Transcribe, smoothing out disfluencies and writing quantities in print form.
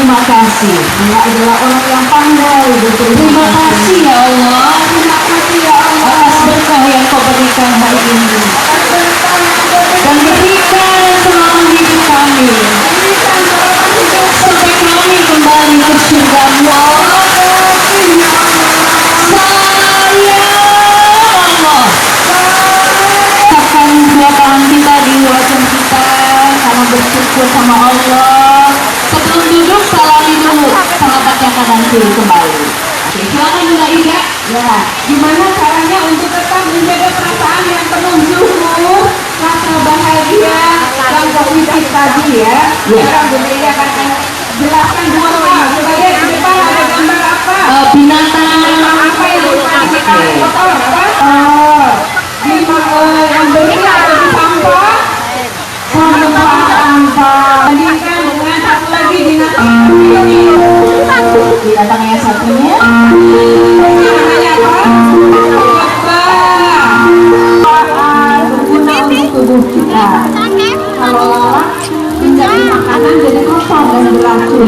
terima kasih. Dia adalah orang yang pandai. Terima kasih ya Allah. Terima kasih ya Allah atas berkah yang kau berikan hari ini dan berikan selama hidup kami sampai kami kembali ke surga ya Allah. Tekan dua tangan kita di wajah kita karena bersyukur sama Allah. Sebelum duduk salami dulu sahabatnya kanan kiri kembali. Oke, silakan Bunda Ida. Ya, gimana caranya untuk tetap menjaga perasaan yang penuh syukur, rasa bahagia dan positif tadi ya? Ya, Bunda Ida akan jelaskan dua hal. Coba lihat di depan ada gambar apa? Binatang apa yang kita kotor apa? Yang bersih atau di sampah? Sampah. Bandingkan dengan satu lagi binatang ini. Binatang yang satunya namanya apa? Lebah. Berguna untuk tubuh kita. Kalau lalat menjadi makanan jadi kotor dan beracun.